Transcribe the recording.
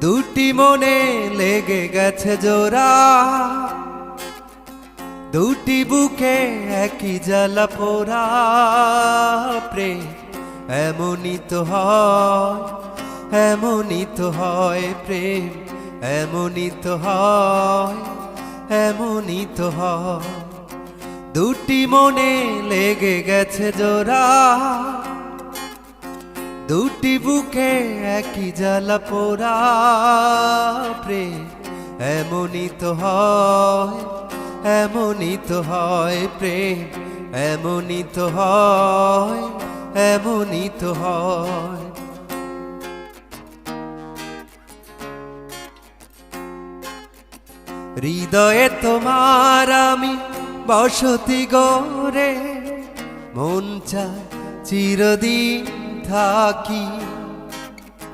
দুটি মনে লেগে গেছে জোড়া, দুটি বুকে একই জ্বালা পোড়া। প্রেম এমনই তো হয়, এমনই তো হয়। প্রেম এমনই তো হয়, এমনই তো হয়। দুটি মনে লেগে গেছে জোড়া, দুটি বুকে একই জ্বালা পোড়া। প্রেম এমনই তো হয়, এমনই তো হয়। প্রেম এমনই তো হয়, এমনই তো হয়। হৃদয়ে তোমার আমি বসতি গড়ে, মন চায় চিরদিন থাকি।